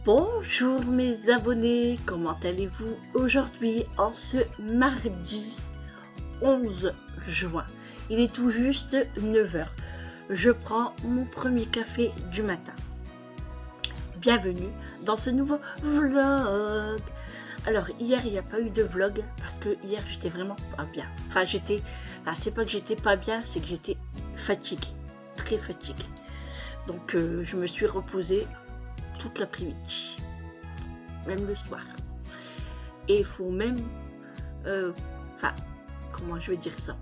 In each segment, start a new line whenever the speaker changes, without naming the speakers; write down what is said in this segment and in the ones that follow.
Bonjour mes abonnés, comment allez-vous aujourd'hui en ce mardi 11 juin? Il est tout juste 9 h. Je prends mon premier café du matin. Bienvenue dans ce nouveau vlog. Alors hier il n'y a pas eu de vlog parce que hier j'étais vraiment pas bien. C'est pas que j'étais pas bien, c'est que j'étais fatiguée, très fatiguée. Donc je me suis reposée toute l'après-midi, même le soir. Et il faut même, comment je vais dire ça,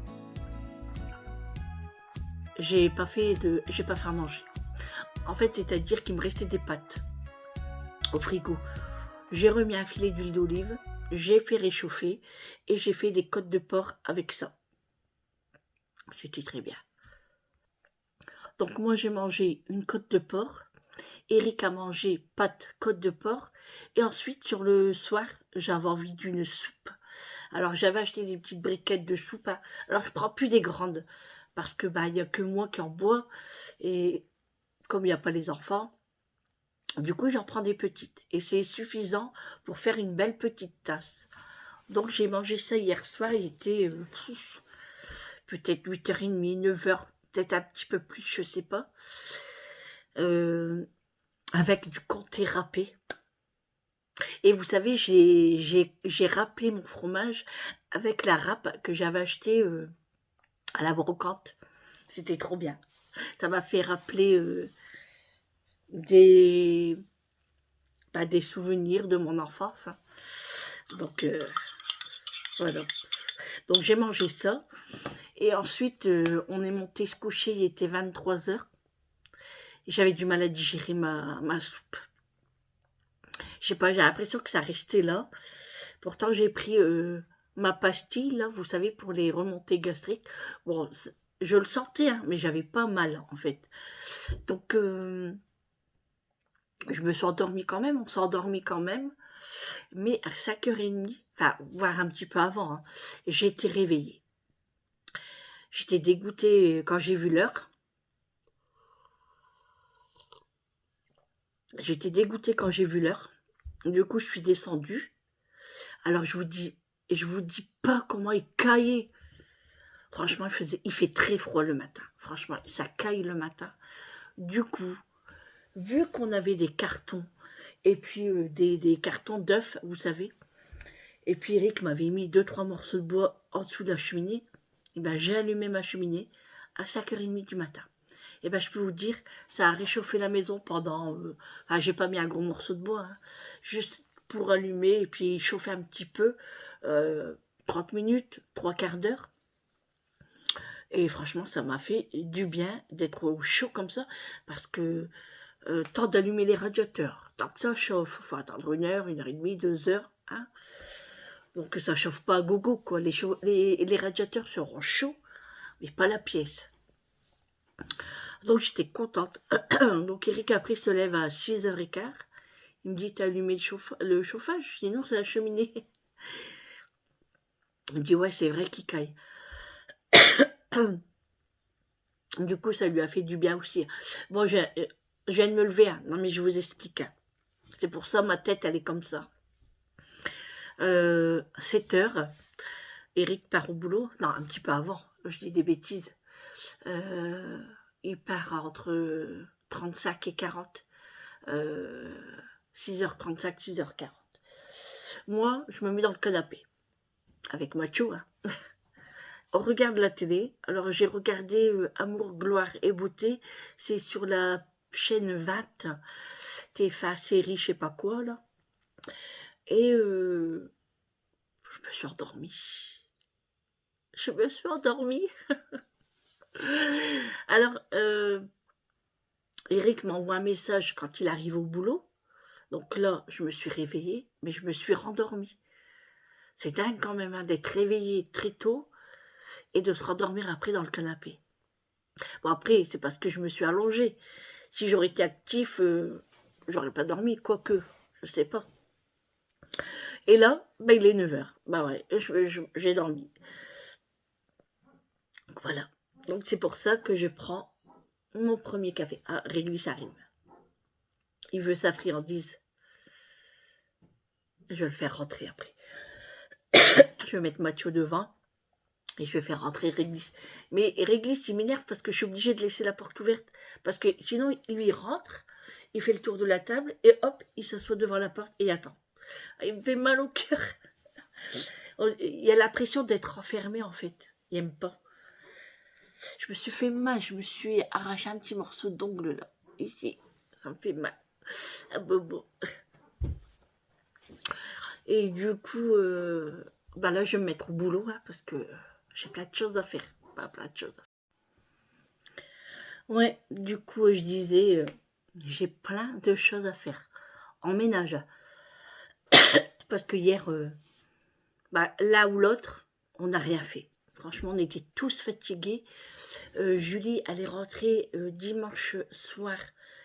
j'ai pas fait à manger. En fait, c'est-à-dire qu'il me restait des pâtes au frigo. J'ai remis un filet d'huile d'olive, j'ai fait réchauffer et j'ai fait des côtes de porc avec ça. C'était très bien. Donc moi j'ai mangé une côte de porc. Eric a mangé pâtes, côte de porc. Et ensuite, sur le soir, j'avais envie d'une soupe. Alors, j'avais acheté des petites briquettes de soupe. Alors, je prends plus des grandes. Parce que, il n'y a que moi qui en bois. Et comme il n'y a pas les enfants, du coup, j'en prends des petites. Et c'est suffisant pour faire une belle petite tasse. Donc, j'ai mangé ça hier soir. Il était peut-être 8h30, 9 h, peut-être un petit peu plus, je sais pas. Avec du comté râpé. Et vous savez, j'ai râpé mon fromage avec la râpe que j'avais achetée à la brocante. C'était trop bien. Ça m'a fait rappeler des, des souvenirs de mon enfance. Donc, voilà. Donc, j'ai mangé ça. Et ensuite, on est monté se coucher, il était 23 h. J'avais du mal à digérer ma soupe. Je sais pas, j'ai l'impression que ça restait là. Pourtant, j'ai pris ma pastille, là, vous savez, pour les remontées gastriques. Bon, je le sentais, hein, mais j'avais pas mal, en fait. Donc, je me suis endormie quand même, on s'est endormi quand même. Mais à 5h30, voire un petit peu avant, hein, j'ai été réveillée. J'étais dégoûtée quand j'ai vu l'heure. J'étais dégoûtée quand j'ai vu l'heure. Du coup, je suis descendue. Alors, je vous dis pas comment il caillait. Franchement, il fait très froid le matin. Franchement, ça caille le matin. Du coup, vu qu'on avait des cartons, et puis des cartons d'œufs, vous savez, et puis Eric m'avait mis 2-3 morceaux de bois en dessous de la cheminée, et ben j'ai allumé ma cheminée à 5h30 du matin. Et ben je peux vous dire, ça a réchauffé la maison pendant... j'ai pas mis un gros morceau de bois, hein, juste pour allumer et puis chauffer un petit peu, 30 minutes, 3/4 d'heure. Et franchement, ça m'a fait du bien d'être au chaud comme ça, parce que tant d'allumer les radiateurs, tant que ça chauffe, il faut attendre 1 h, 1h30, 2 h. Hein. Donc ça chauffe pas à gogo, quoi. Les radiateurs seront chauds, mais pas la pièce. Donc j'étais contente. Donc Eric après se lève à 6h15. Il me dit, t'as allumé le chauffage? Je dis non, c'est la cheminée. Il me dit, ouais, c'est vrai qu'il caille. Du coup, ça lui a fait du bien aussi. Bon, je viens de me lever. Hein. Non, mais je vous explique. Hein. C'est pour ça, ma tête, elle est comme ça. 7h, Eric part au boulot. Non, un petit peu avant. Je dis des bêtises. Il part entre 35 et 40. 6h35, 6h40. Moi, je me mets dans le canapé. Avec Macho, hein. On regarde la télé. Alors, j'ai regardé Amour, gloire et beauté. C'est sur la chaîne 20. TF1 série, je sais pas quoi, là. Et je me suis endormie. Je me suis endormie. Alors, Eric m'envoie un message quand il arrive au boulot. Donc là, je me suis réveillée, mais je me suis rendormie. C'est dingue quand même hein, d'être réveillée très tôt et de se rendormir après dans le canapé. Bon après, c'est parce que je me suis allongée. Si j'aurais été actif, j'aurais pas dormi, quoique, je sais pas. Et là, il est 9 h. Bah ouais, j'ai dormi. Donc voilà. Donc c'est pour ça que je prends mon premier café. Ah, Réglisse arrive. Il veut sa friandise. Je vais le faire rentrer après. Je vais mettre Mathieu devant. Et je vais faire rentrer Réglisse. Mais Réglisse, il m'énerve parce que je suis obligée de laisser la porte ouverte. Parce que sinon, lui, il rentre, il fait le tour de la table, et hop, il s'assoit devant la porte et attend. Il me fait mal au cœur. Il y a l'impression d'être enfermé, en fait. Il n'aime pas. Je me suis fait mal, je me suis arraché un petit morceau d'ongle, là. Ici, ça me fait mal. Un bobo. Et du coup, là, je vais me mettre au boulot, hein, parce que j'ai plein de choses à faire. Pas plein de choses. Ouais, du coup, je disais, j'ai plein de choses à faire. En ménage. Parce que hier, là ou l'autre, on n'a rien fait. Franchement, on était tous fatigués. Julie, elle est rentrée dimanche soir.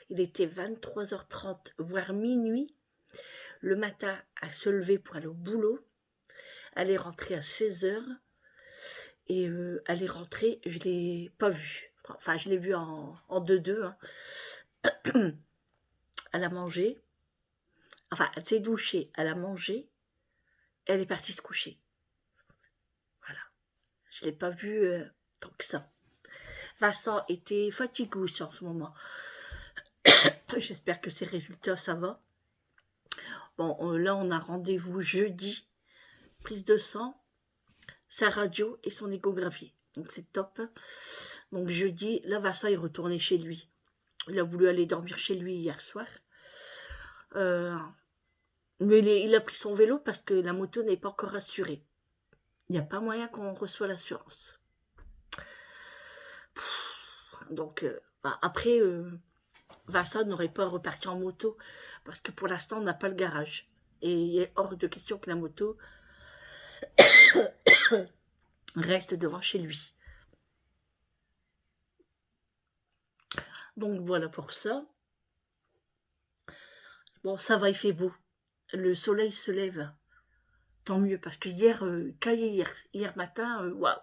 Il était 23h30, voire minuit. Le matin, elle se levait pour aller au boulot. Elle est rentrée à 16h. Et elle est rentrée, je ne l'ai pas vue. Enfin, je l'ai vue en 2-2. Hein. Elle a mangé. Enfin, elle s'est douchée, elle a mangé. Elle est partie se coucher. Voilà. Je ne l'ai pas vue tant que ça. Vincent était fatigué aussi en ce moment. J'espère que ses résultats, ça va. Bon, là, on a rendez-vous jeudi. Prise de sang, sa radio et son échographie. Donc, c'est top. Donc, jeudi, là, Vincent est retourné chez lui. Il a voulu aller dormir chez lui hier soir. Mais il a pris son vélo parce que la moto n'est pas encore assurée. Il n'y a pas moyen qu'on reçoive l'assurance. Donc, après, Vincent n'aurait pas reparti en moto parce que pour l'instant, on n'a pas le garage. Et il est hors de question que la moto reste devant chez lui. Donc, voilà pour ça. Bon, ça va, il fait beau. Le soleil se lève. Tant mieux, parce que hier, hier matin, waouh,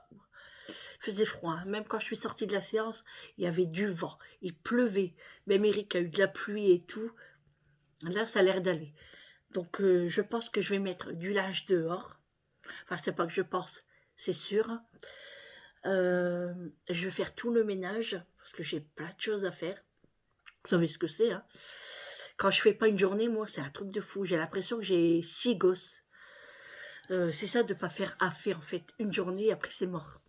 il faisait froid. Hein. Même quand je suis sortie de la séance, il y avait du vent, il pleuvait. Même Eric a eu de la pluie et tout. Là, ça a l'air d'aller. Donc, je pense que je vais mettre du linge dehors. Enfin, c'est pas que je pense, c'est sûr. Je vais faire tout le ménage, parce que j'ai plein de choses à faire. Vous savez ce que c'est, hein. Quand je fais pas une journée, moi, c'est un truc de fou. J'ai l'impression que j'ai 6 gosses. C'est ça de ne pas faire affaire en fait une journée, après c'est mort.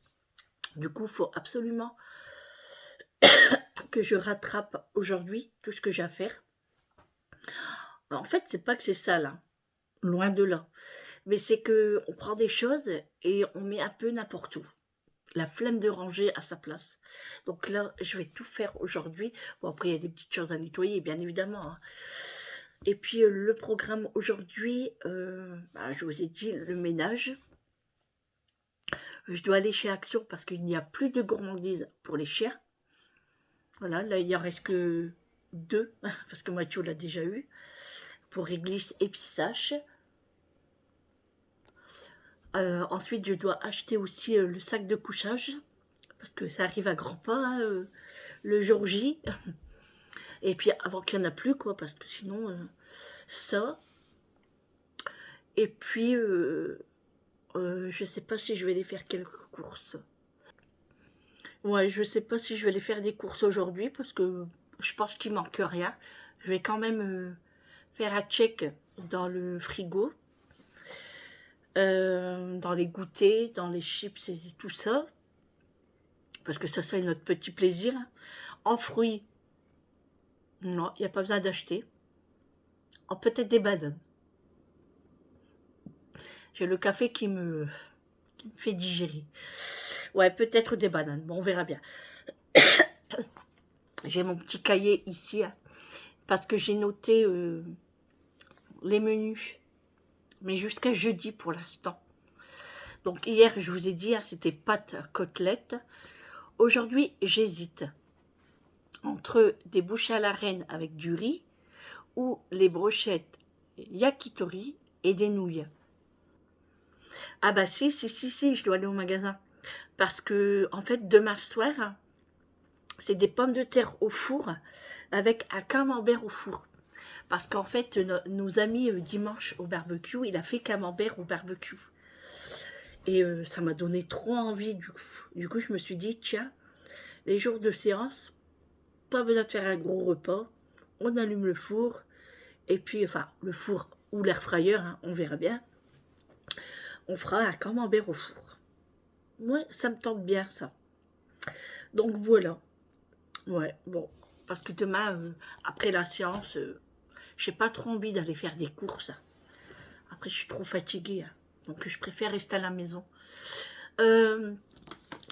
Du coup, il faut absolument que je rattrape aujourd'hui tout ce que j'ai à faire. En fait, c'est pas que c'est sale, hein. Loin de là. Mais c'est que on prend des choses et on met un peu n'importe où. La flemme de ranger à sa place. Donc là, je vais tout faire aujourd'hui. Bon, après, il y a des petites choses à nettoyer, bien évidemment. Hein. Et puis, le programme aujourd'hui, je vous ai dit, le ménage. Je dois aller chez Action parce qu'il n'y a plus de gourmandises pour les chiens. Voilà, là, il n'y en reste que 2, parce que Mathieu l'a déjà eu, pour réglisse et pistache. Ensuite, je dois acheter aussi le sac de couchage, parce que ça arrive à grands pas, hein, le jour J. Et puis, avant qu'il n'y en a plus, quoi, parce que sinon, ça. Et puis, je ne sais pas si je vais aller faire quelques courses. Ouais, je ne sais pas si je vais aller faire des courses aujourd'hui, parce que je pense qu'il manque rien. Je vais quand même faire un check dans le frigo, dans les goûters, dans les chips et tout ça. Parce que ça, c'est notre petit plaisir. En fruits, non, il n'y a pas besoin d'acheter. En peut-être des bananes. J'ai le café qui me fait digérer. Ouais, peut-être des bananes. Bon, on verra bien. J'ai mon petit cahier ici, hein, parce que j'ai noté les menus. Mais jusqu'à jeudi pour l'instant. Donc hier, je vous ai dit, hein, c'était pâtes côtelettes. Aujourd'hui, j'hésite entre des bouchées à la reine avec du riz ou les brochettes yakitori et des nouilles. Ah bah si, je dois aller au magasin. Parce que, en fait, demain soir, c'est des pommes de terre au four avec un camembert au four. Parce qu'en fait, nos amis, dimanche au barbecue, il a fait camembert au barbecue. Et ça m'a donné trop envie. Du coup, je me suis dit, tiens, les jours de séance, pas besoin de faire un gros repas. On allume le four. Et puis, enfin, le four ou l'air fryer, hein, on verra bien. On fera un camembert au four. Ouais, ça me tente bien, ça. Donc voilà. Ouais, bon. Parce que demain, après la séance, j'ai pas trop envie d'aller faire des courses. Après, je suis trop fatiguée. Hein. Donc, je préfère rester à la maison. Euh,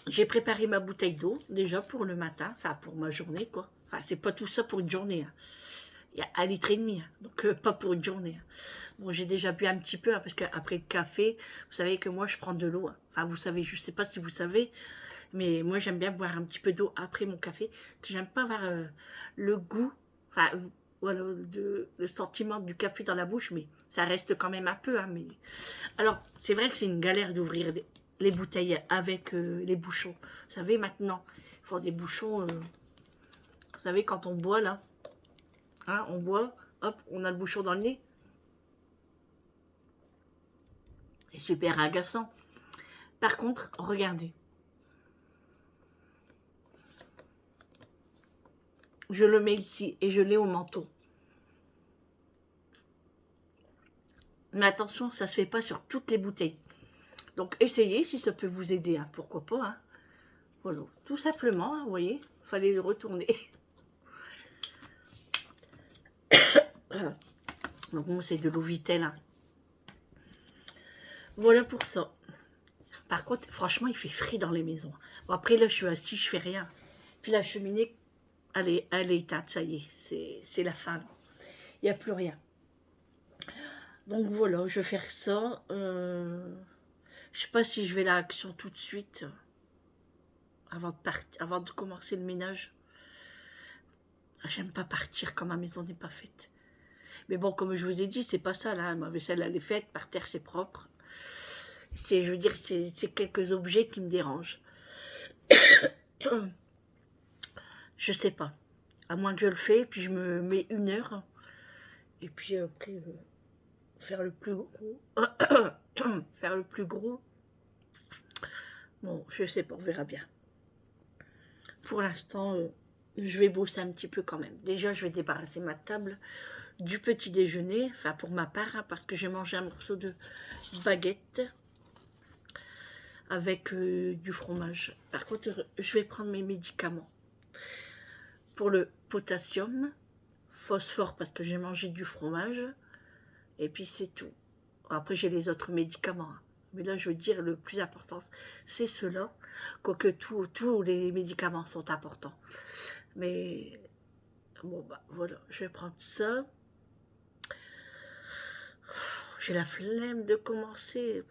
j'ai préparé ma bouteille d'eau, déjà, pour le matin. Enfin, pour ma journée, quoi. Enfin, c'est pas tout ça pour une journée. Hein. Il y a 1,5 litre. Hein. Donc, pas pour une journée. Hein. Bon, j'ai déjà bu un petit peu, hein, parce qu'après le café, vous savez que moi, je prends de l'eau. Hein. Enfin, vous savez, je sais pas si vous savez, mais moi, j'aime bien boire un petit peu d'eau après mon café. J'aime pas avoir le goût, enfin, voilà, le sentiment du café dans la bouche, mais ça reste quand même un peu. Hein, mais... Alors, c'est vrai que c'est une galère d'ouvrir les bouteilles avec les bouchons. Vous savez, maintenant, il faut des bouchons, vous savez, quand on boit, là, hein, on boit, hop, on a le bouchon dans le nez. C'est super agaçant. Par contre, regardez. Je le mets ici et je l'ai au menton. Mais attention, ça se fait pas sur toutes les bouteilles. Donc essayez si ça peut vous aider, hein, pourquoi pas. Hein. Voilà, tout simplement, hein, vous voyez, fallait le retourner. Donc moi c'est de l'eau Vittel. Hein. Voilà pour ça. Par contre, franchement, il fait frais dans les maisons. Bon, après là, je suis assise, je fais rien. Puis la cheminée, elle est éteinte, ça y est, c'est la fin. Il n'y a plus rien. Donc voilà, je vais faire ça. Je sais pas si je vais à l'action tout de suite, avant de commencer le ménage. J'aime pas partir quand ma maison n'est pas faite. Mais bon, comme je vous ai dit, c'est pas ça là. Ma vaisselle elle est faite, par terre c'est propre. Je veux dire, c'est quelques objets qui me dérangent. Je sais pas. À moins que je le fais, puis je me mets 1 heure. Et puis après, faire le plus gros. Faire le plus gros. Bon, je sais pas, on verra bien. Pour l'instant, je vais bosser un petit peu quand même. Déjà, je vais débarrasser ma table du petit déjeuner, enfin pour ma part, hein, parce que j'ai mangé un morceau de baguette avec du fromage. Par contre, je vais prendre mes médicaments. Pour le potassium, phosphore parce que j'ai mangé du fromage, et puis c'est tout. Après, j'ai les autres médicaments. Hein. Mais là, je veux dire, le plus important, c'est cela. Quoique tous les médicaments sont importants. Mais bon, bah voilà, je vais prendre ça. J'ai la flemme de commencer.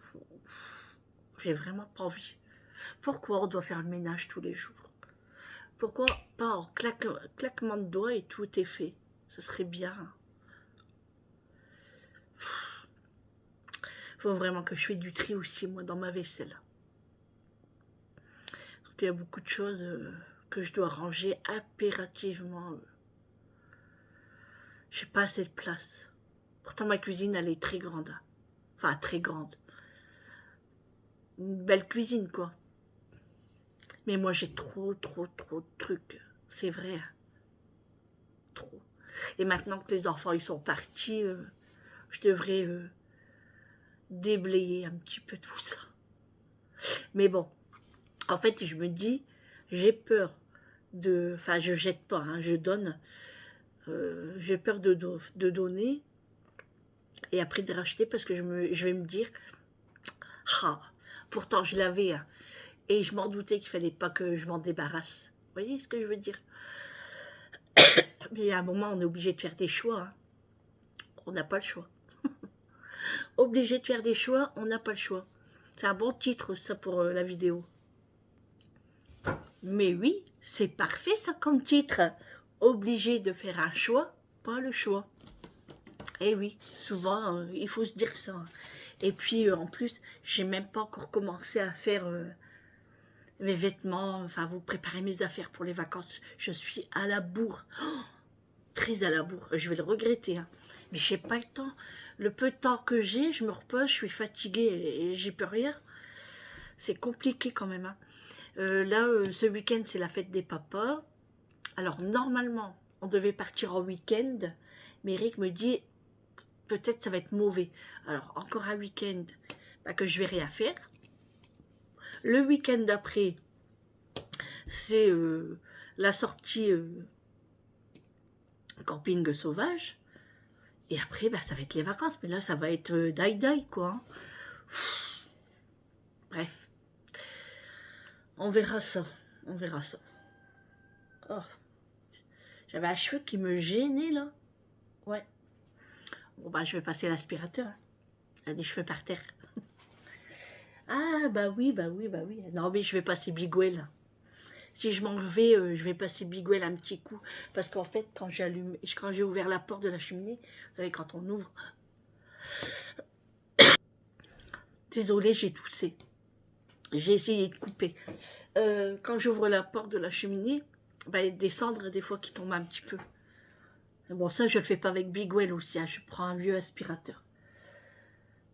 J'ai vraiment pas envie. Pourquoi on doit faire le ménage tous les jours? Pourquoi pas en claquement de doigts et tout est fait? Ce serait bien. Faut vraiment que je fasse du tri aussi, moi, dans ma vaisselle. Parce qu'il y a beaucoup de choses que je dois ranger impérativement. J'ai pas assez de place. Pourtant, ma cuisine, elle est très grande. Enfin, très grande. Une belle cuisine, quoi. Mais moi, j'ai trop de trucs. C'est vrai. Trop. Et maintenant que les enfants, ils sont partis, je devrais déblayer un petit peu tout ça. Mais bon, en fait, je me dis, j'ai peur de... Enfin, je jette pas, hein, je donne. J'ai peur de donner et après de racheter parce que je vais me dire, ah, pourtant je l'avais, hein, et je m'en doutais qu'il fallait pas que je m'en débarrasse. Vous voyez ce que je veux dire? Mais à un moment, on est obligé de faire des choix. Hein. On n'a pas le choix. Obligé de faire des choix, on n'a pas le choix. C'est un bon titre, ça, pour la vidéo. Mais oui, c'est parfait, ça, comme titre. Obligé de faire un choix, pas le choix. Eh oui, souvent, il faut se dire ça. Et puis, en plus, j'ai même pas encore commencé à faire mes vêtements, enfin, vous préparez mes affaires pour les vacances. Je suis à la bourre. Oh, très à la bourre. Je vais le regretter, hein. Mais j'ai pas le temps. Le peu de temps que j'ai, je me repose, je suis fatiguée et j'y peux rien. C'est compliqué quand même, hein. Là, ce week-end, c'est la fête des papas. Alors, normalement, on devait partir en week-end. Mais Eric me dit, peut-être ça va être mauvais. Alors, encore un week-end bah, que je vais rien faire. Le week-end d'après, c'est la sortie camping sauvage. Et après, bah, ça va être les vacances. Mais là, ça va être die-die, quoi, hein. Bref, on verra ça. On verra ça. Oh, j'avais un cheveu qui me gênait, là. Ouais. Bon, bah, je vais passer l'aspirateur, hein. Il y a des cheveux par terre. Ah, bah oui, bah oui, bah oui. Non, mais je vais passer Bigwell. Si je m'en vais, je vais passer Bigwell un petit coup. Parce qu'en fait, quand j'ai ouvert la porte de la cheminée, vous savez, quand on ouvre... Désolée, j'ai toussé. J'ai essayé de couper. Quand j'ouvre la porte de la cheminée, bah, il y a des cendres des fois qui tombent un petit peu. Bon, ça, je le fais pas avec Bigwell aussi, hein. Je prends un vieux aspirateur.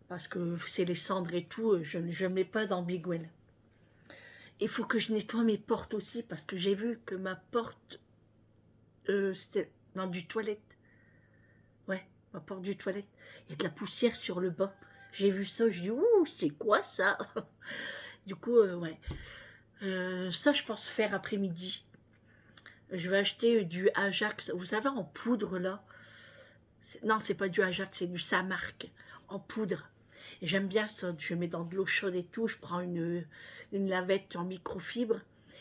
Parce que c'est les cendres et tout, je ne mets pas dans Bigwell. Il faut que je nettoie mes portes aussi, parce que j'ai vu que ma porte, c'était dans du toilette. Ouais, ma porte du toilette. Il y a de la poussière sur le bas. J'ai vu ça, je dis, ouh, c'est quoi ça? Du coup, ouais. Ça, je pense faire après-midi. Je vais acheter du Ajax. Vous savez, en poudre, là. Non, c'est pas du Ajax, c'est du Samark. En poudre. Et j'aime bien ça. Je mets dans de l'eau chaude et tout. Je prends une lavette en microfibre.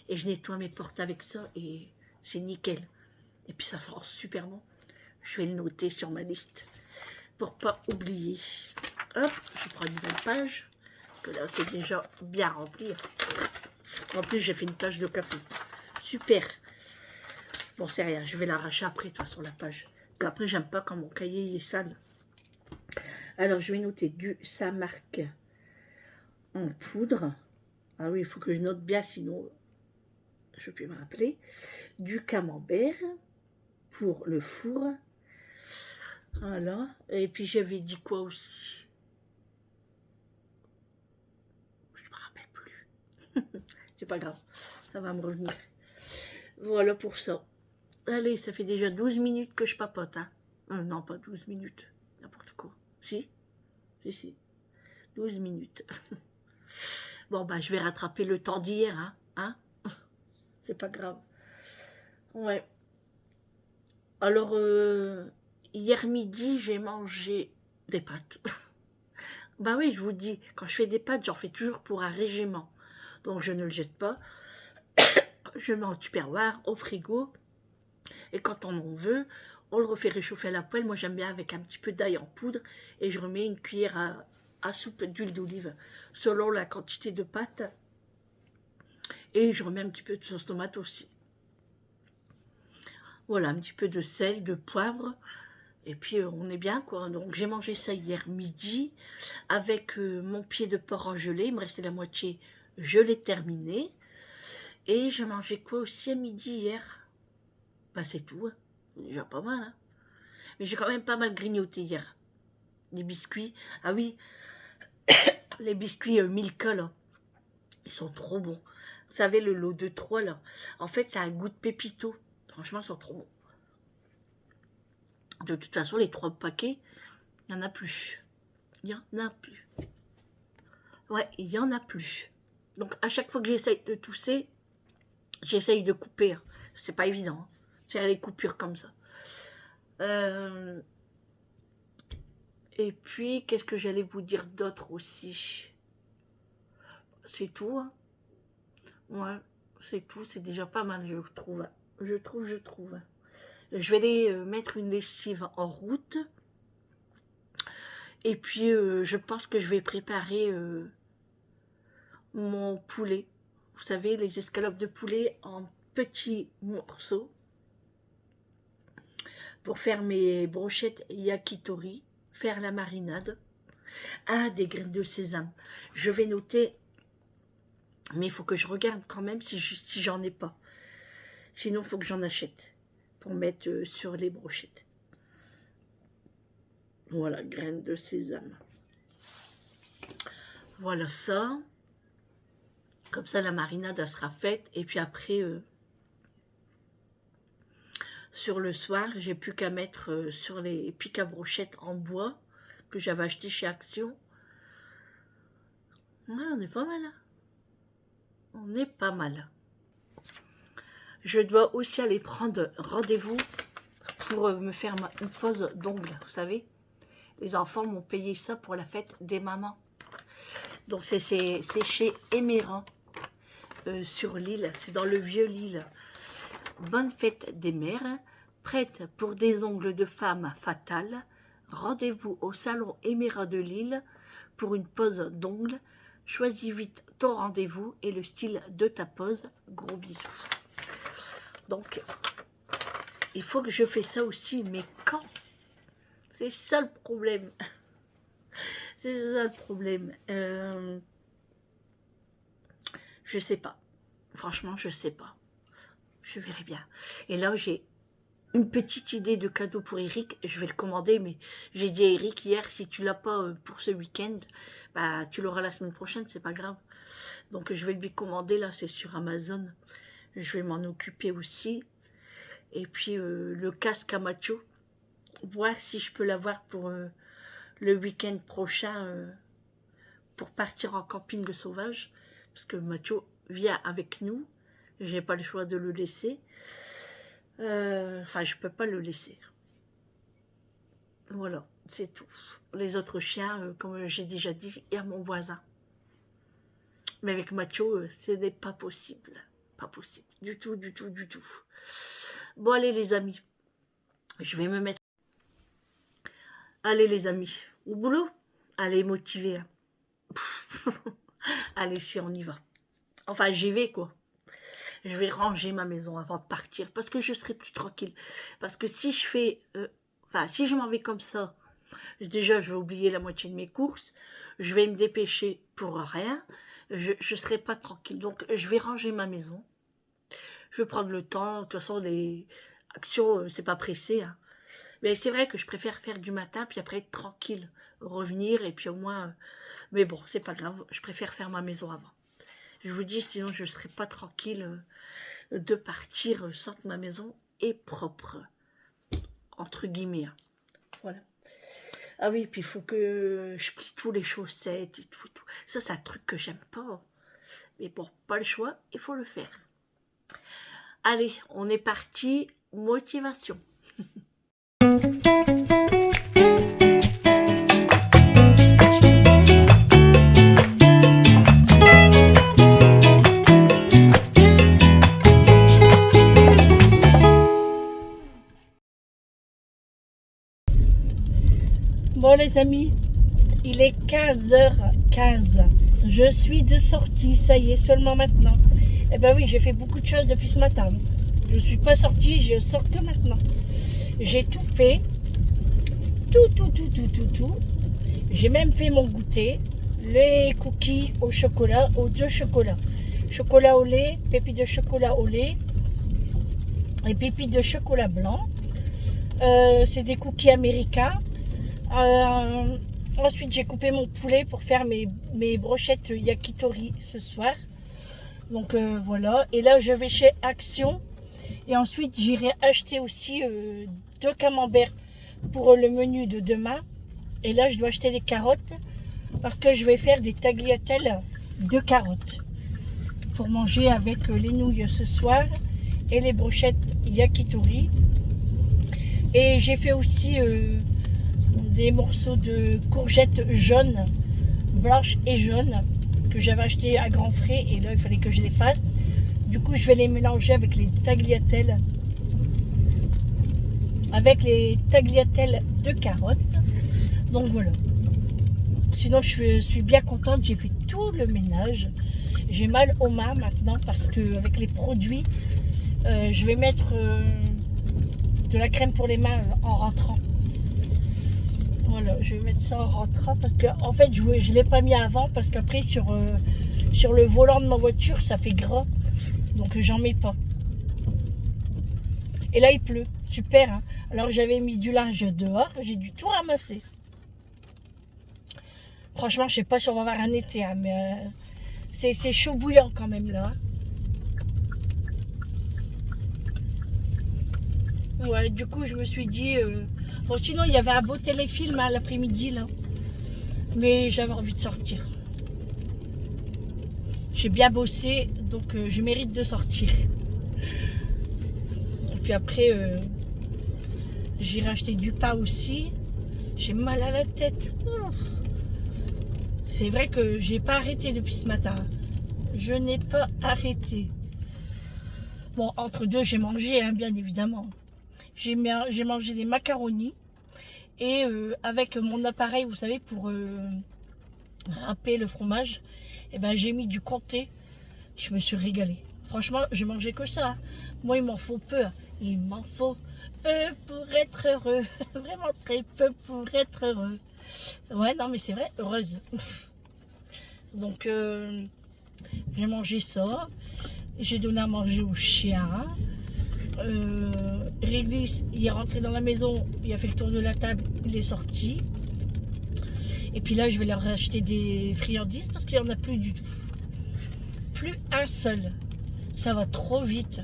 Et je nettoie mes portes avec ça. Et c'est nickel. Et puis ça sent super bon. Je vais le noter sur ma liste. Pour pas oublier. Hop, je prends une nouvelle page. Parce que là, c'est déjà bien rempli. En plus, j'ai fait une tache de café. Super. Bon, c'est rien. Je vais l'arracher après, de toute façon, la page. Parce qu'après, j'aime pas quand mon cahier est sale. Alors, je vais noter du Samark en poudre. Ah oui, il faut que je note bien, sinon je peux me rappeler. Du camembert pour le four. Voilà. Et puis, j'avais dit quoi aussi? Je ne me rappelle plus. C'est pas grave. Ça va me revenir. Voilà pour ça. Allez, ça fait déjà 12 minutes que je papote, hein. Non, pas 12 minutes. N'importe quoi. Si, si. 12 minutes. Bon, bah, je vais rattraper le temps d'hier, hein. C'est pas grave. Ouais. Alors, hier midi, j'ai mangé des pâtes. Bah oui, je vous dis, quand je fais des pâtes, j'en fais toujours pour un régiment. Donc, je ne le jette pas. Je le mets en tupperware, au frigo. Et quand on en veut, on le refait réchauffer à la poêle. Moi, j'aime bien avec un petit peu d'ail en poudre. Et je remets une cuillère à soupe d'huile d'olive, selon la quantité de pâte. Et je remets un petit peu de sauce tomate aussi. Voilà, un petit peu de sel, de poivre. Et puis, on est bien, quoi. Donc, j'ai mangé ça hier midi avec mon pied de porc en gelée. Il me restait la moitié. Je l'ai terminé. Et j'ai mangé quoi aussi à midi hier? Bah, c'est tout, hein. C'est déjà pas mal, hein. Mais j'ai quand même pas mal grignoté hier. Des biscuits. Ah oui, les biscuits Milka, là. Ils sont trop bons. Vous savez, le lot de 3, là. En fait, ça a un goût de pépito. Franchement, ils sont trop bons. De toute façon, les 3 paquets, il n'y en a plus. Il n'y en a plus. Ouais, il n'y en a plus. Donc, à chaque fois que j'essaye de tousser, j'essaye de couper, hein. C'est pas évident, hein. Faire les coupures comme ça. Et puis, qu'est-ce que j'allais vous dire d'autre aussi? C'est tout, hein. Ouais, c'est tout. C'est déjà pas mal, je trouve. Je trouve. Je vais aller mettre une lessive en route. Et puis, je pense que je vais préparer mon poulet. Vous savez, les escalopes de poulet en petits morceaux. Pour faire mes brochettes yakitori. Faire la marinade. Ah, des graines de sésame. Je vais noter, mais il faut que je regarde quand même si j'en ai pas. Sinon, il faut que j'en achète. pour mettre sur les brochettes. Voilà, graines de sésame. Voilà ça. Comme ça, la marinade, elle sera faite. Et puis après, sur le soir, j'ai plus qu'à mettre sur les pics à brochettes en bois que j'avais acheté chez Action. Ouais, on est pas mal. Hein. On est pas mal. Je dois aussi aller prendre rendez-vous pour me faire une pose d'ongles, vous savez. Les enfants m'ont payé ça pour la fête des mamans. Donc c'est chez Emeran, sur l'île, c'est dans le vieux Lille. Bonne fête des mères, prête pour des ongles de femme fatale. Rendez-vous au salon Emeran de Lille pour une pose d'ongles. Choisis vite ton rendez-vous et le style de ta pose. Gros bisous. Donc, il faut que je fasse ça aussi, mais quand? C'est ça le problème. C'est ça le problème. Je sais pas. Franchement, je sais pas. Je verrai bien. Et là, j'ai une petite idée de cadeau pour Eric. Je vais le commander, mais j'ai dit à Eric hier, si tu l'as pas pour ce week-end, bah, tu l'auras la semaine prochaine, c'est pas grave. Donc, je vais lui commander, là, c'est sur Amazon. Je vais m'en occuper aussi. Et puis, le casque à Macho. Voir si je peux l'avoir pour le week-end prochain pour partir en camping sauvage. Parce que Macho vient avec nous. J'ai pas le choix de le laisser. Enfin, je peux pas le laisser. Voilà, c'est tout. Les autres chiens, comme j'ai déjà dit, il y a mon voisin. Mais avec Macho, ce n'est pas possible. Pas possible. Du tout, du tout, du tout. Bon, allez les amis. Je vais me mettre... Allez les amis, au boulot. Allez, motiver. Allez, si on y va. Enfin, j'y vais, quoi. Je vais ranger ma maison avant de partir, parce que je serai plus tranquille. Parce que si je fais... Enfin, si je m'en vais comme ça, déjà, je vais oublier la moitié de mes courses. Je vais me dépêcher pour rien. Je ne serai pas tranquille. Donc, je vais ranger ma maison. Je vais prendre le temps. De toute façon, les actions, c'est pas pressé, hein. Mais c'est vrai que je préfère faire du matin, puis après être tranquille, revenir, et puis au moins... Mais bon, c'est pas grave, je préfère faire ma maison avant. Je vous dis, sinon je ne serai pas tranquille de partir sans que ma maison est propre. Entre guillemets. Voilà. Ah oui, puis il faut que je plie tous les chaussettes et tout. Ça, c'est un truc que j'aime pas. Mais bon, pas le choix, il faut le faire. Allez, on est parti. Motivation. Bon les amis, il est 15h15. Je suis de sortie, ça y est, seulement maintenant. Eh ben oui, j'ai fait beaucoup de choses depuis ce matin. Je ne suis pas sortie, je sors que maintenant. J'ai tout fait. Tout. J'ai même fait mon goûter. Les cookies au chocolat, aux 2 chocolats. Chocolat au lait, pépites de chocolat au lait et pépites de chocolat blanc. C'est des cookies américains. Ensuite, j'ai coupé mon poulet pour faire mes brochettes yakitori ce soir. Donc voilà. Et là, je vais chez Action. Et ensuite, j'irai acheter aussi 2 camemberts pour le menu de demain. Et là, je dois acheter des carottes parce que je vais faire des tagliatelles de carottes pour manger avec les nouilles ce soir et les brochettes yakitori. Et j'ai fait aussi des morceaux de courgettes jaunes, blanches et jaunes que j'avais acheté à grands frais et là, il fallait que je les fasse. Du coup, je vais les mélanger avec les tagliatelles. Avec les tagliatelles de carottes. Donc voilà. Sinon, je suis bien contente. J'ai fait tout le ménage. J'ai mal aux mains maintenant parce que avec les produits, je vais mettre de la crème pour les mains en rentrant. Voilà, je vais mettre ça en rentrant parce que en fait, je ne l'ai pas mis avant parce qu'après sur le volant de ma voiture, ça fait gras. Donc j'en mets pas.
Et là, il pleut. Super. Hein. Alors, j'avais mis du linge dehors. J'ai dû tout ramasser. Franchement, je sais pas si on va avoir un été, hein, mais c'est chaud bouillant quand même là. Ouais, du coup, je me suis dit... Bon, sinon, il y avait un beau téléfilm hein, l'après-midi, là. Mais j'avais envie de sortir. J'ai bien bossé, donc je mérite de sortir. Et puis après, j'ai racheté du pain aussi. J'ai mal à la tête. C'est vrai que j'ai pas arrêté depuis ce matin. Je n'ai pas arrêté. Bon, entre deux, j'ai mangé, hein, bien évidemment. J'ai mangé des macaronis. Et avec mon appareil, vous savez, pour râper le fromage, eh ben, j'ai mis du comté. Je me suis régalée. Franchement, je mangeais que ça. Hein. Moi, il m'en faut peu. Il m'en faut peu pour être heureux. Vraiment très peu pour être heureux. Ouais, non, mais c'est vrai, heureuse. Donc, j'ai mangé ça. J'ai donné à manger au chien. Réglisse, il est rentré dans la maison. Il a fait le tour de la table. Il est sorti. Et puis là, je vais leur acheter des friandises parce qu'il n'y en a plus du tout. Plus un seul. Ça va trop vite.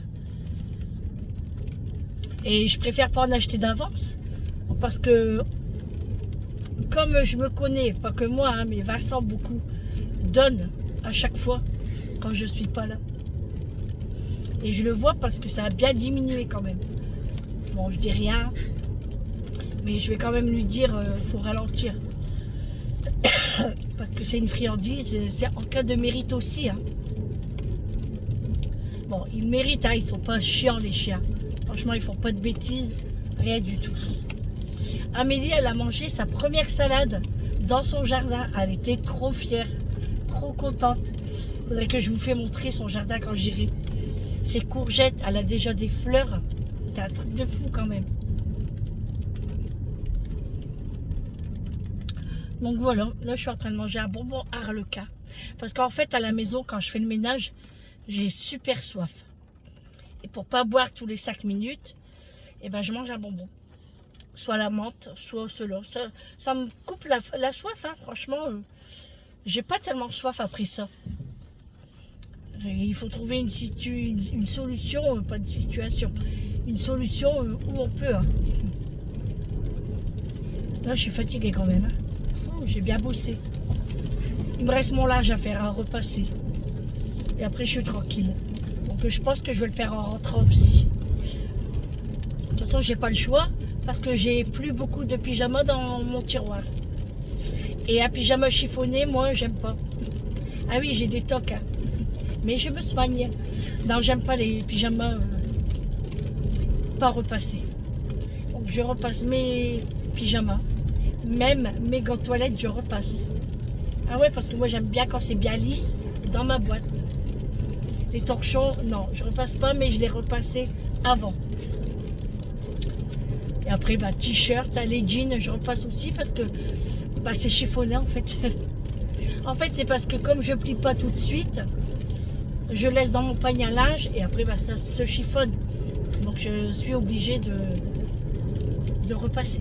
Et je préfère pas en acheter d'avance. Parce que, comme je me connais, pas que moi, hein, mais Vincent beaucoup, donne à chaque fois quand je suis pas là. Et je le vois parce que ça a bien diminué quand même. Bon, je dis rien. Mais je vais quand même lui dire, faut ralentir. Parce que c'est une friandise, c'est en cas de mérite aussi. Hein. Bon, ils méritent, hein, ils sont pas chiants les chiens. Franchement, ils font pas de bêtises, rien du tout. Amélie, elle a mangé sa première salade dans son jardin. Elle était trop fière, trop contente. Faudrait que je vous fasse montrer son jardin quand j'irai. Ses courgettes, elle a déjà des fleurs. C'est un truc de fou quand même. Donc voilà, là je suis en train de manger un bonbon Arlequin. Parce qu'en fait, à la maison, quand je fais le ménage, j'ai super soif. Et pour pas boire tous les 5 minutes, eh ben, je mange un bonbon. Soit la menthe, soit cela. Ça me coupe la soif, hein, franchement. J'ai pas tellement soif après ça. Il faut trouver une solution, pas une situation, une solution où on peut. Hein. Là, je suis fatiguée quand même. Hein. J'ai bien bossé. Il me reste mon linge à faire, à repasser. Et après, je suis tranquille. Donc, je pense que je vais le faire en rentrant aussi. De toute façon, j'ai pas le choix parce que j'ai plus beaucoup de pyjamas dans mon tiroir. Et un pyjama chiffonné, moi, j'aime pas. Ah oui, j'ai des tocs. Hein. Mais je me soigne. Non, j'aime pas les pyjamas pas repassés. Donc, je repasse mes pyjamas. Même mes gants de toilette, je repasse. Ah ouais, parce que moi, j'aime bien quand c'est bien lisse dans ma boîte. Les torchons, non, je repasse pas, mais je les repassais avant. Et après, bah, t-shirt, les jeans, je repasse aussi parce que bah, c'est chiffonné en fait. En fait, c'est parce que comme je plie pas tout de suite, je laisse dans mon panier à linge et après, bah, ça se chiffonne. Donc, je suis obligée de repasser.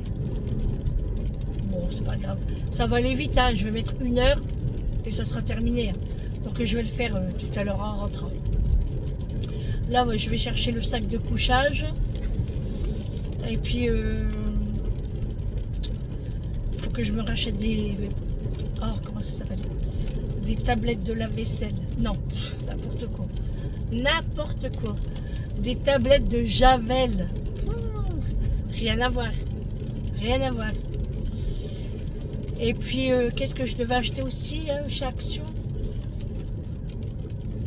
Bon, c'est pas grave. Ça va aller vite, hein. Je vais mettre 1 heure et ça sera terminé. Hein. Donc, je vais le faire tout à l'heure en rentrant. Là, ouais, je vais chercher le sac de couchage. Et puis, il faut que je me rachète des... Oh, comment ça s'appelle? Des tablettes de lave-vaisselle. Non, n'importe quoi. N'importe quoi. Des tablettes de Javel. Rien à voir. Rien à voir. Et puis, qu'est-ce que je devais acheter aussi chez Action?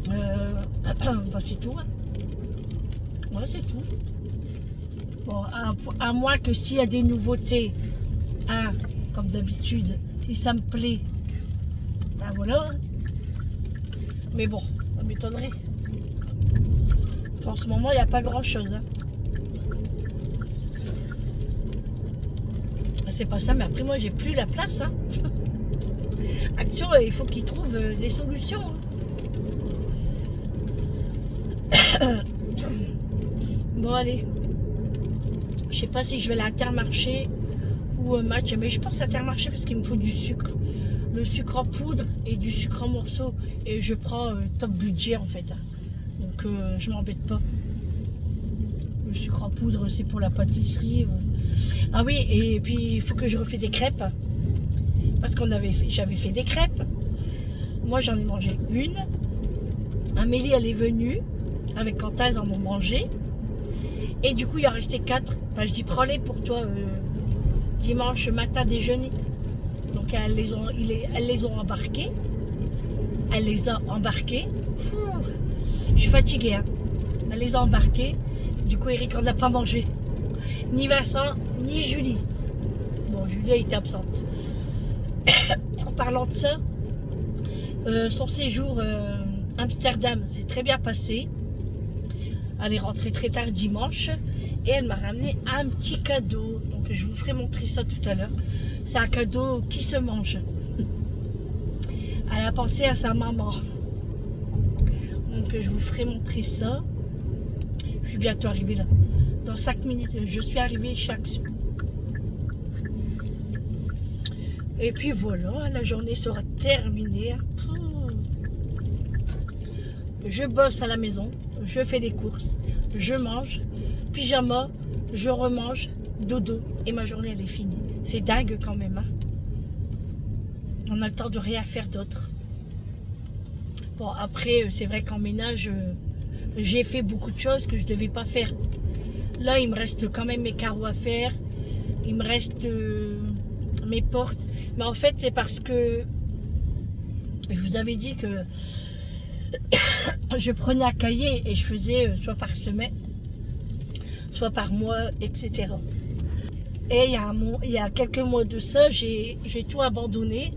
Bah, c'est tout. Hein. Ouais, c'est tout. Bon, à moins que s'il y a des nouveautés, hein, comme d'habitude, si ça me plaît, ben voilà. Hein. Mais bon, ça m'étonnerait. En ce moment, il n'y a pas grand-chose. Hein. C'est pas ça, mais après, moi, j'ai plus la place. Hein. Action, il faut qu'ils trouvent des solutions. Hein. Bon, allez. Je sais pas si je vais aller à Intermarché ou Match, mais je pense à Intermarché parce qu'il me faut du sucre. Le sucre en poudre et du sucre en morceaux. Et je prends top budget en fait. Donc je m'embête pas. Le sucre en poudre, c'est pour la pâtisserie. Ah oui, et puis il faut que je refais des crêpes. Parce j'avais fait des crêpes. Moi, j'en ai mangé une. Amélie, elle est venue. Avec Quentin, ils en ont mangé. Et du coup, il en restait 4. Enfin, je dis, prends-les pour toi dimanche matin déjeuner. Donc, elles les ont embarquées. Elle les a embarquées. Je suis fatiguée. Hein. Elle les a embarquées. Du coup, Eric n'en a pas mangé. Ni Vincent, ni Julie. Bon, Julie a été absente. En parlant de ça, son séjour à Amsterdam s'est très bien passé. Elle est rentrée très tard dimanche et elle m'a ramené un petit cadeau. Donc je vous ferai montrer ça tout à l'heure. C'est un cadeau qui se mange. Elle a pensé à sa maman. Donc je vous ferai montrer ça. Je suis bientôt arrivée là. Dans 5 minutes, je suis arrivée chez Action. Et puis voilà, la journée sera terminée. Je bosse à la maison, je fais des courses, je mange, pyjama, je remange, dodo. Et ma journée, elle est finie. C'est dingue quand même. Hein. On a le temps de rien faire d'autre. Bon, après, c'est vrai qu'en ménage, j'ai fait beaucoup de choses que je ne devais pas faire. Là, il me reste quand même mes carreaux à faire. Il me reste mes portes. Mais en fait, c'est parce que je vous avais dit que je prenais un cahier et je faisais soit par semaine, soit par mois, etc. Et il y a quelques mois de ça, j'ai tout abandonné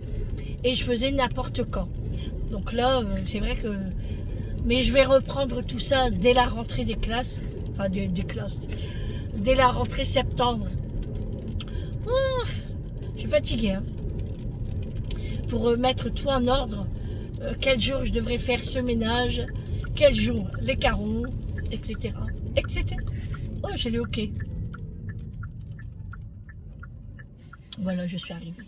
et je faisais n'importe quand. Donc là, c'est vrai que... Mais je vais reprendre tout ça dès la rentrée des classes. Enfin, des classes. Dès la rentrée septembre. Je suis fatiguée. Hein. Pour mettre tout en ordre, quel jour je devrais faire ce ménage, quel jour les carreaux, etc. etc. Oh, j'ai les OK. Voilà, je suis arrivée.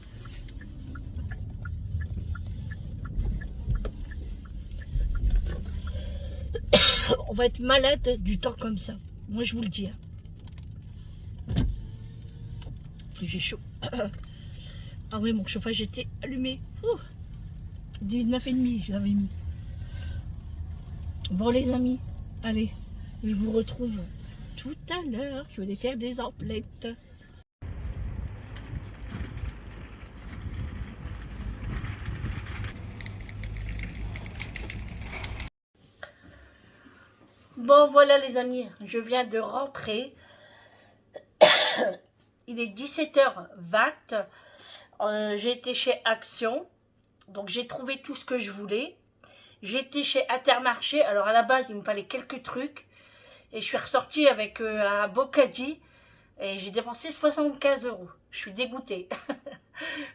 On va être malade du temps comme ça. Moi, je vous le dis. Hein. Plus j'ai chaud. Ah oui, mon chauffage était allumé. 19,5, je l'avais mis. Bon, les amis, allez, je vous retrouve tout à l'heure. Je vais aller faire des emplettes. Bon, voilà les amis, je viens de rentrer. Il est 17h20. J'ai été chez Action. Donc j'ai trouvé tout ce que je voulais. J'ai été chez Intermarché. Alors à la base, il me fallait quelques trucs. Et je suis ressortie avec un beau caddie. Et j'ai dépensé 75 €. Je suis dégoûtée.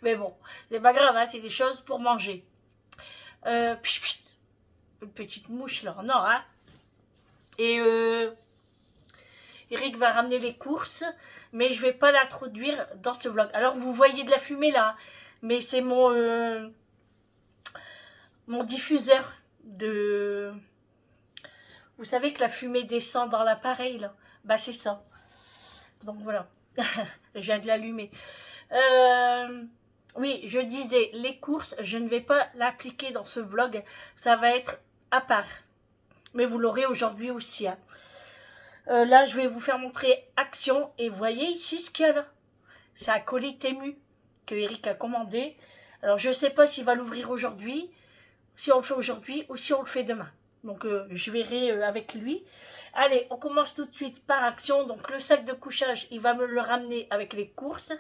Mais bon, c'est pas grave, hein, c'est des choses pour manger. Une petite mouche là, non, hein. Et Eric va ramener les courses, mais je vais pas l'introduire dans ce vlog. Alors vous voyez de la fumée là, mais c'est mon diffuseur de... Vous savez que la fumée descend dans l'appareil là. Bah c'est ça. Donc voilà, je viens de l'allumer. Oui, je disais, les courses, je ne vais pas l'appliquer dans ce vlog. Ça va être à part. Mais vous l'aurez aujourd'hui aussi. Hein. Là, je vais vous faire montrer Action. Et voyez ici ce qu'il y a là. C'est un colis Temu que Eric a commandé. Alors, je ne sais pas s'il va l'ouvrir aujourd'hui, si on le fait aujourd'hui ou si on le fait demain. Donc, je verrai avec lui. Allez, on commence tout de suite par Action. Donc, le sac de couchage, il va me le ramener avec les courses.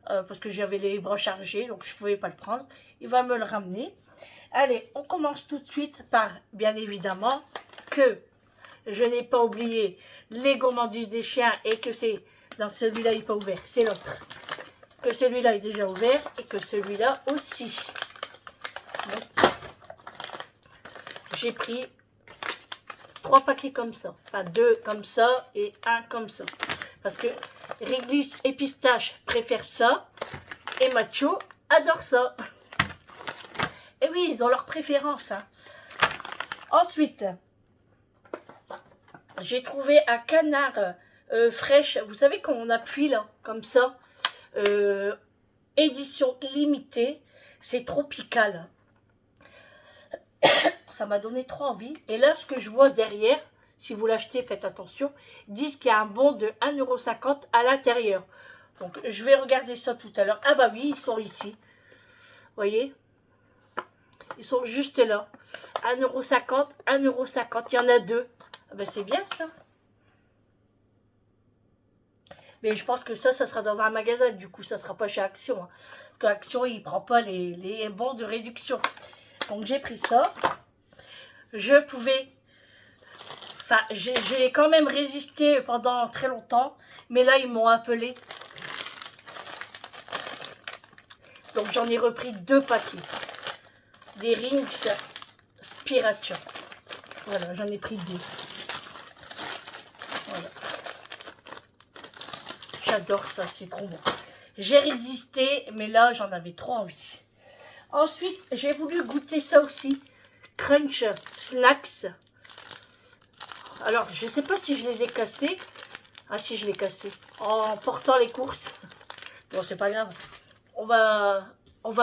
Parce que j'avais les bras chargés, donc je ne pouvais pas le prendre. Il va me le ramener. Allez, on commence tout de suite par, bien évidemment, que je n'ai pas oublié les gourmandises des chiens et que c'est, dans celui-là, il n'est pas ouvert, c'est l'autre. Que celui-là est déjà ouvert et que celui-là aussi. J'ai pris 3 paquets comme ça, enfin 2 comme ça et 1 comme ça. Parce que Réglisse et pistache préfèrent ça. Et Macho adore ça. Et oui, ils ont leur préférence. Hein. Ensuite, j'ai trouvé un canard fraîche. Vous savez quand on appuie là, comme ça. Édition limitée. C'est tropical. Ça m'a donné trop envie. Et là, ce que je vois derrière, si vous l'achetez, faites attention, ils disent qu'il y a un bon de 1,50 € à l'intérieur. Donc, je vais regarder ça tout à l'heure. Ah bah oui, ils sont ici. Vous voyez? Ils sont juste là. 1,50 €, 1,50 €. Il y en a deux. Ah bah c'est bien ça. Mais je pense que ça sera dans un magasin. Du coup, ça sera pas chez Action. Hein. Parce qu'Action, il prend pas les bons de réduction. Donc, j'ai pris ça. Je pouvais... Enfin, j'ai quand même résisté pendant très longtemps. Mais là, ils m'ont appelé. Donc, j'en ai repris 2 paquets. Des rings Spiracha. Voilà, j'en ai pris 2. Voilà. J'adore ça, c'est trop bon. J'ai résisté, mais là, j'en avais trop envie. Ensuite, j'ai voulu goûter ça aussi. Crunch Snacks. Alors, je ne sais pas si je les ai cassés. Ah si, je les ai cassés. En portant les courses. Bon, c'est pas grave. On va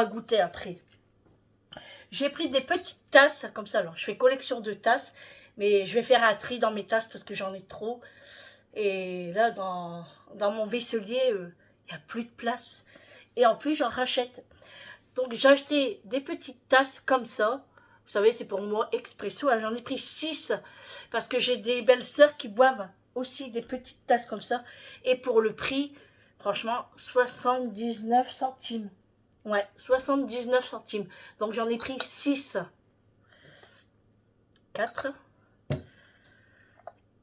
goûter après. J'ai pris des petites tasses comme ça. Alors, je fais collection de tasses. Mais je vais faire un tri dans mes tasses parce que j'en ai trop. Et là, dans mon vaisselier, il n'y a plus de place. Et en plus, j'en rachète. Donc, j'ai acheté des petites tasses comme ça. Vous savez, c'est pour moi expresso. J'en ai pris 6 parce que j'ai des belles sœurs qui boivent aussi des petites tasses comme ça. Et pour le prix, franchement, 79 centimes. Ouais, 79 centimes. Donc, j'en ai pris 6. 4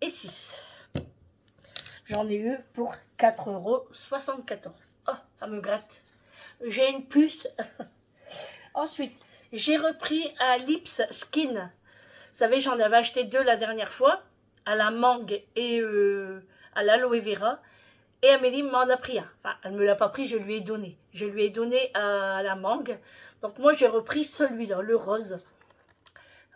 et 6. J'en ai eu pour 4,74 €. Oh, ça me gratte. J'ai une puce. Ensuite, j'ai repris un Lips Skin. Vous savez, j'en avais acheté 2 la dernière fois. À la mangue et à l'aloe vera. Et Amélie m'en a pris un. Enfin, elle ne me l'a pas pris, je lui ai donné. Je lui ai donné à la mangue. Donc moi, j'ai repris celui-là, le rose.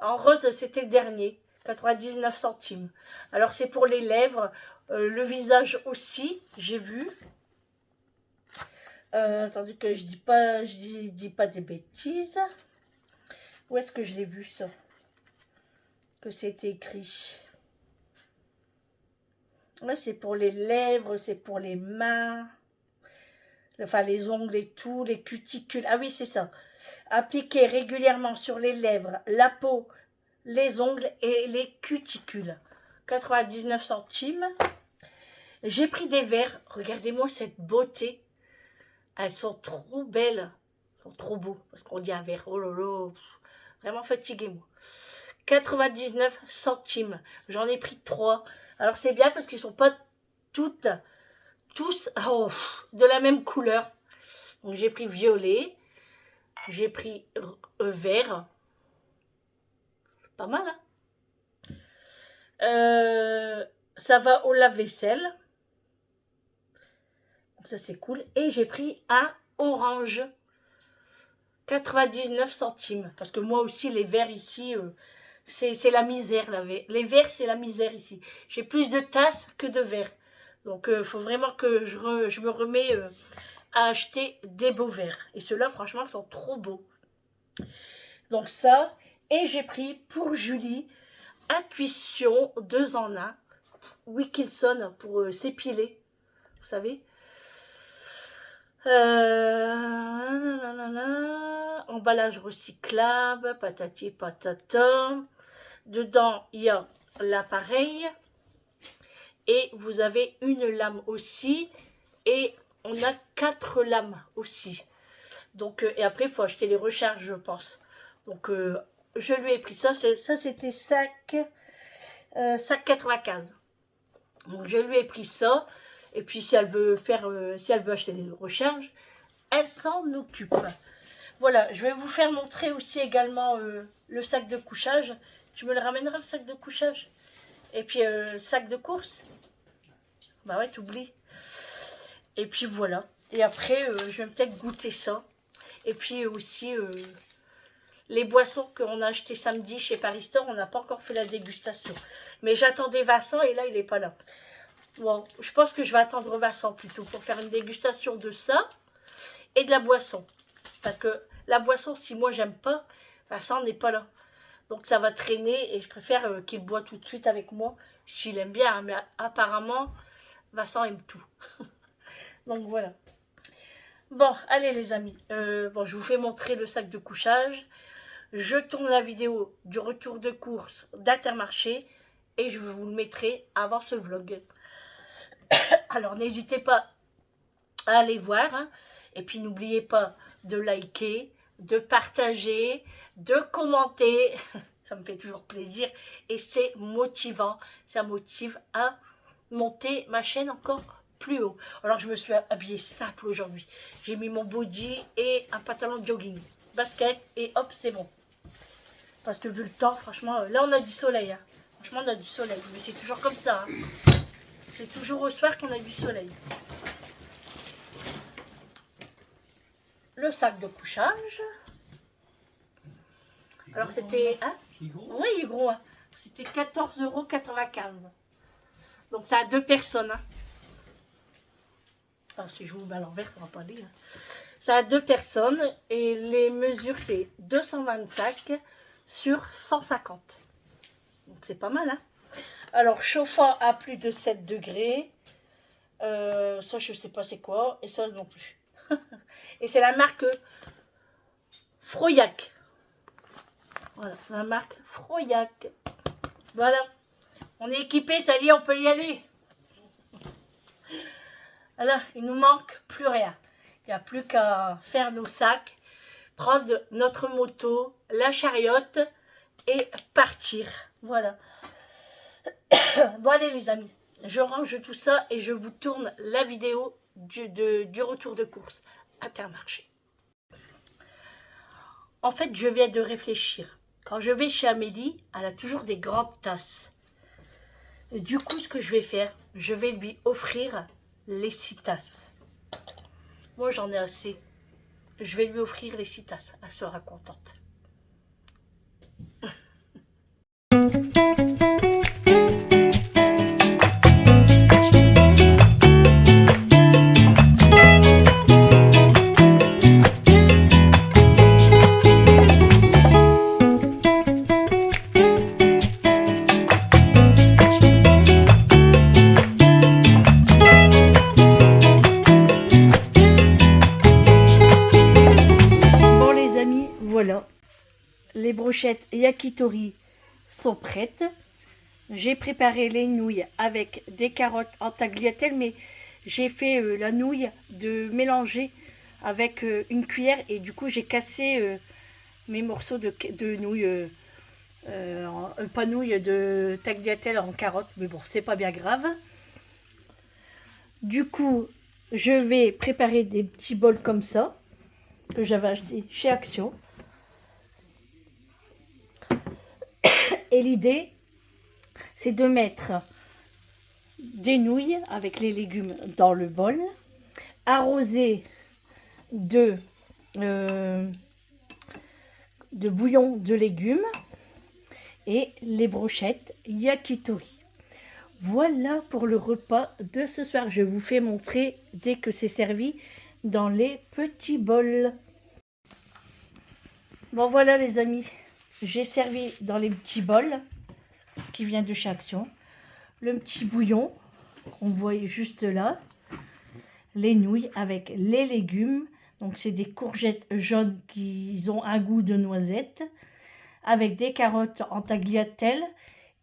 En rose, c'était le dernier. 99 centimes. Alors, c'est pour les lèvres. Le visage aussi, j'ai vu. Attendez que je dis pas des bêtises. Où est-ce que je l'ai vu ça? Que c'était écrit. Ouais, c'est pour les lèvres, c'est pour les mains. Enfin, les ongles et tout, les cuticules. Ah oui, c'est ça. Appliquer régulièrement sur les lèvres, la peau, les ongles et les cuticules. 99 centimes. J'ai pris des verres. Regardez-moi cette beauté. Elles sont trop belles. Elles sont trop beaux. Parce qu'on dit un verre. Oh là là. Vraiment fatigué, moi. 99 centimes. J'en ai pris 3. Alors, c'est bien parce qu'ils ne sont pas tous de la même couleur. Donc, j'ai pris violet. J'ai pris vert. C'est pas mal, hein? Ça va au lave-vaisselle. Ça, c'est cool. Et j'ai pris un orange. 99 centimes. Parce que moi aussi, les verres ici, c'est la misère. Les verres, c'est la misère ici. J'ai plus de tasses que de verres. Donc, il faut vraiment que je me remets à acheter des beaux verres. Et ceux-là, franchement, ils sont trop beaux. Donc, ça. Et j'ai pris pour Julie, Intuition 2 en 1. Wilkinson pour s'épiler. Vous savez. Emballage recyclable, patati patata. Dedans, il y a l'appareil. Et vous avez une lame aussi. Et on a 4 lames aussi. Donc, et après, il faut acheter les recharges, je pense. Donc, je lui ai pris ça. Ça, c'était 5,95 €. Donc, je lui ai pris ça. Et puis, si elle veut acheter des recharges, elle s'en occupe. Voilà, je vais vous faire montrer aussi également le sac de couchage. Tu me le ramèneras, le sac de couchage? Et puis, le sac de course? Bah ouais, t'oublies. Et puis voilà. Et après, je vais peut-être goûter ça. Et puis aussi, les boissons qu'on a achetées samedi chez Paris Store, on n'a pas encore fait la dégustation. Mais j'attendais Vincent et là, il n'est pas là. Bon, je pense que je vais attendre Vincent plutôt pour faire une dégustation de ça et de la boisson. Parce que la boisson, si moi j'aime pas, Vincent n'est pas là. Donc ça va traîner et je préfère qu'il boit tout de suite avec moi. S'il aime bien, hein, mais apparemment, Vincent aime tout. Donc voilà. Bon, allez les amis. Bon, je vous fais montrer le sac de couchage. Je tourne la vidéo du retour de course d'Intermarché et je vous le mettrai avant ce vlog. Alors n'hésitez pas à aller voir. Hein. Et puis n'oubliez pas de liker, de partager, de commenter. Ça me fait toujours plaisir et c'est motivant. Ça motive à monter ma chaîne encore plus haut. Alors je me suis habillée simple aujourd'hui. J'ai mis mon body et un pantalon de jogging, basket et hop c'est bon. Parce que vu le temps, franchement, là on a du soleil. Hein. Franchement on a du soleil, mais c'est toujours comme ça. Hein. C'est toujours au soir qu'on a du soleil. Le sac de couchage. Alors c'était... Hein, oui, il est gros. Hein. C'était 14,95 €. Donc ça a 2 personnes. Hein. Enfin, si je vous mets à l'envers, ça ne va pas lire. Ça a 2 personnes et les mesures c'est 225 sur 150. Donc c'est pas mal. Hein. Alors chauffant à plus de 7 degrés. Ça je sais pas c'est quoi. Et ça non plus. Et c'est la marque Froyac. Voilà, la marque Froyac. Voilà. On est équipé, ça y est, on peut y aller. Voilà, il nous manque plus rien. Il n'y a plus qu'à faire nos sacs, prendre notre moto, la chariote et partir. Voilà. Bon allez les amis, je range tout ça et je vous tourne la vidéo du retour de course Intermarché. En fait, je viens de réfléchir. Quand je vais chez Amélie, elle a toujours des grandes tasses. Et du coup, ce que je vais faire, je vais lui offrir les 6 tasses. Moi, j'en ai assez. Je vais lui offrir les 6 tasses. Elle sera contente. Voilà, les brochettes yakitori sont prêtes. J'ai préparé les nouilles avec des carottes en tagliatelle, mais j'ai fait la nouille de mélanger avec une cuillère et du coup j'ai cassé mes morceaux de nouilles, pas nouilles de tagliatelle en carottes, mais bon, c'est pas bien grave. Du coup, je vais préparer des petits bols comme ça que j'avais acheté chez Action. Et l'idée, c'est de mettre des nouilles avec les légumes dans le bol, arroser de bouillon de légumes et les brochettes yakitori. Voilà pour le repas de ce soir. Je vous fais montrer dès que c'est servi dans les petits bols. Bon voilà les amis. J'ai servi dans les petits bols qui vient de chez Action. Le petit bouillon qu'on voit juste là. Les nouilles avec les légumes. Donc c'est des courgettes jaunes qui ont un goût de noisette. Avec des carottes en tagliatelle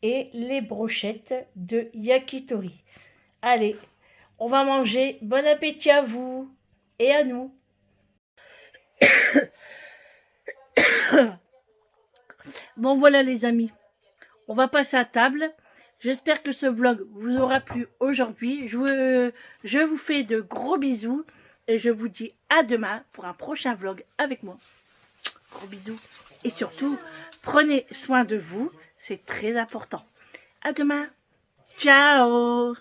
et les brochettes de yakitori. Allez, on va manger. Bon appétit à vous et à nous. Bon voilà les amis, on va passer à table. J'espère que ce vlog vous aura plu aujourd'hui. Je vous fais de gros bisous et je vous dis à demain pour un prochain vlog avec moi. Gros bisous et surtout, prenez soin de vous, c'est très important. À demain, ciao.